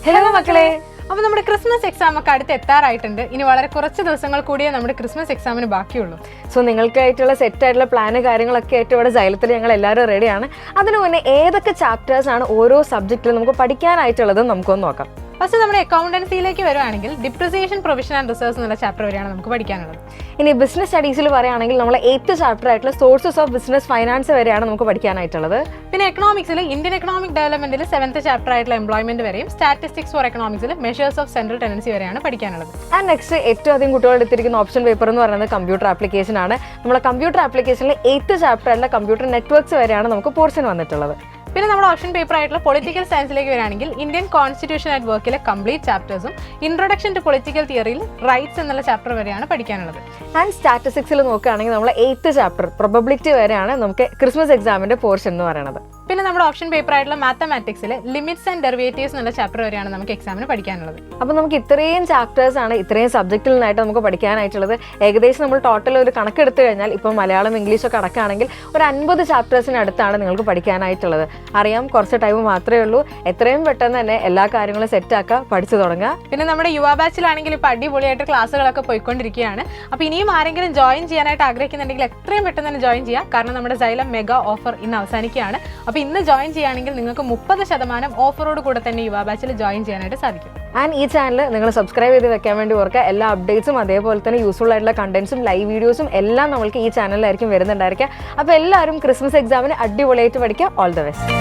Hello മക്കളെ. അപ്പോൾ നമ്മുടെ ക്രിസ്മസ് എക്സാം ഒക്കെ അടുത്ത് എത്താറായിട്ടുണ്ട്. ഇനി വളരെ കുറച്ച് ദിവസങ്ങൾ കൂടിയേ നമ്മുടെ ക്രിസ്മസ് എക്സാമിന് ബാക്കിയുള്ളൂ. സോ നിങ്ങൾക്കായിട്ടുള്ള സെറ്റായിട്ടുള്ള പ്ലാന് കാര്യങ്ങളൊക്കെ ആയിട്ട് ഇവിടെ ജൈലത്തിൽ ഞങ്ങൾ എല്ലാവരും റെഡിയാണ്. അതിനു മുന്നേ ഏതൊക്കെ ചാപ്റ്റേഴ്സ് ആണ് ഓരോ സബ്ജക്റ്റിലും നമുക്ക് പഠിക്കാനായിട്ടുള്ളത് നമുക്കൊന്ന് നോക്കാം. ഫസ്റ്റ് നമ്മുടെ അക്കൗണ്ടൻസിയിലേക്ക് വരുവാണെങ്കിൽ ഡിപ്രിസിയേഷൻ പ്രൊവിഷൻ ആൻഡ് റിസർവ്സ് എന്നുള്ള ചാപ്റ്റർ വരെയാണ് നമുക്ക് പഠിക്കാനുള്ളത്. ഇനി ബിസിനസ് സ്റ്റഡീസിൽ പറയുകയാണെങ്കിൽ നമ്മൾ 8th ചാപ്റ്റർ ആയിട്ടുള്ള സോഴ്സസ് ഓഫ് ബിസിനസ് ഫൈനാൻസ് വരെയാണ് നമുക്ക് പഠിക്കാനായിട്ടുള്ളത്. പിന്നെ എക്കണോമിക്സിൽ ഇന്ത്യൻ എക്കണോമിക് ഡെവലപ്മെന്റിൽ 7th ചാപ്റ്റർ ആയിട്ടുള്ള എംപ്ലോയ്മെന്റ് വരെയും സ്റ്റാറ്റിസ്റ്റിക്സ് ഫോർ എക്കണോമിക്സിൽ മെഷേഴ്സ് ഓഫ് സെൻട്രൽ ടെൻഡൻസി വരെയാണ് പഠിക്കാനുള്ളത്. ആൻഡ് നെക്സ്റ്റ് ഏറ്റവും അധികം കുട്ടികൾ എടുത്തിരിക്കുന്ന ഓപ്ഷൻ പേപ്പർ എന്ന് പറയുന്നത് കമ്പ്യൂട്ടർ ആപ്ലിക്കേഷൻ ആണ്. നമ്മളെ കമ്പ്യൂട്ടർ ആപ്ലിക്കേഷനിൽ 8th ചാപ്റ്റർ ആയിട്ടുള്ള കമ്പ്യൂട്ടർ നെറ്റ്വർക്ക്സ് വരെയാണ് നമുക്ക് പോർഷൻ വന്നിട്ടുള്ളത്. പിന്നെ നമ്മുടെ ഓപ്ഷൻ പേപ്പർ ആയിട്ടുള്ള പൊളിറ്റിക്കൽ സയൻസിലേക്ക് വരികയാണെങ്കിൽ ഇന്ത്യൻ കോൺസ്റ്റിറ്റ്യൂഷൻ അറ്റ് വർക്കിലെ കംപ്ലീറ്റ് ചാപ്റ്റേഴ്സും ഇൻട്രൊഡക്ഷൻ ടു പൊളിറ്റിക്കൽ തിയറിയിൽ റൈറ്റ്സ് എന്നുള്ള ചാപ്റ്റർ വരെയാണ് പഠിക്കാനുള്ളത്. ആൻഡ് സ്റ്റാറ്റിസ്റ്റിക്സിൽ നോക്കുകയാണെങ്കിൽ നമ്മൾ 8th ചാപ്റ്റർ പ്രൊബബിലിറ്റി വരെയാണ് നമുക്ക് ക്രിസ്മസ് എക്സാമിന്റെ പോർഷൻ എന്ന് പറയുന്നത്. പിന്നെ നമ്മുടെ ഓപ്ഷൻ പേപ്പർ ആയിട്ടുള്ള മാത്തമാറ്റിക്സിൽ ലിമിറ്റ്സ് ആൻഡ് ഡെറിവേറ്റീവ്സ് എന്നുള്ള ചാപ്റ്റർ വരെയാണ് നമുക്ക് എക്സാമിന് പഠിക്കാനുള്ളത്. അപ്പോൾ നമുക്ക് ഇത്രയും ചാപ്റ്റേഴ്സ് ആണ് ഇത്രയും സബ്ജക്റ്റിൽ നിന്നായിട്ട് നമുക്ക് പഠിക്കാനായിട്ടുള്ളത്. ഏകദേശം നമ്മൾ ടോട്ടൽ ഒരു കണക്കെടുത്തു കഴിഞ്ഞാൽ ഇപ്പം മലയാളം ഇംഗ്ലീഷൊക്കെ അടക്കുകയാണെങ്കിൽ ഒരു 50 ചാപ്റ്റേഴ്സിന് അടുത്താണ് നിങ്ങൾക്ക് പഠിക്കാനായിട്ടുള്ളത്. അറിയാം, കുറച്ച് ടൈം മാത്രമേ ഉള്ളൂ. എത്രയും പെട്ടെന്ന് തന്നെ എല്ലാ കാര്യങ്ങളും സെറ്റാക്കുക, പഠിച്ചു തുടങ്ങുക. പിന്നെ നമ്മുടെ യുവ ബാച്ചിലാണെങ്കിൽ ഇപ്പോൾ അടിപൊളിയായിട്ട് ക്ലാസ്സുകളൊക്കെ പോയിക്കൊണ്ടിരിക്കുകയാണ്. അപ്പോൾ ഇനിയും ആരെങ്കിലും ജോയിൻ ചെയ്യാനായിട്ട് ആഗ്രഹിക്കുന്നുണ്ടെങ്കിൽ എത്രയും പെട്ടെന്ന് തന്നെ ജോയിൻ ചെയ്യുക. കാരണം നമ്മുടെ സൈലം മെഗാ ഓഫർ ഇന്ന് അവസാനിക്കുകയാണ്. അപ്പോൾ ഇന്ന് ജോയിൻ ചെയ്യുകയാണെങ്കിൽ നിങ്ങൾക്ക് 30% ഓഫറോട് കൂടെ തന്നെ യുവ ബാച്ചിൽ ജോയിൻ ചെയ്യാനായിട്ട് സാധിക്കും. ആൻഡ് ഈ ചാനൽ നിങ്ങൾ സബ്സ്ക്രൈബ് ചെയ്ത് വെക്കാൻ വേണ്ടി ഓർക്കുക. എല്ലാ അപ്ഡേറ്റ്സും അതേപോലെ തന്നെ യൂസ്ഫുൾ ആയിട്ടുള്ള കണ്ടന്റ്സും ലൈവ് വീഡിയോസും എല്ലാം നമ്മൾക്ക് ഈ ചാനലിലായിരിക്കും വരുന്നുണ്ടായിരിക്കുക. അപ്പോൾ എല്ലാവരും ക്രിസ്മസ് എക്സാമിന് അടിപൊളിയായിട്ട് പഠിക്കുക. All the best.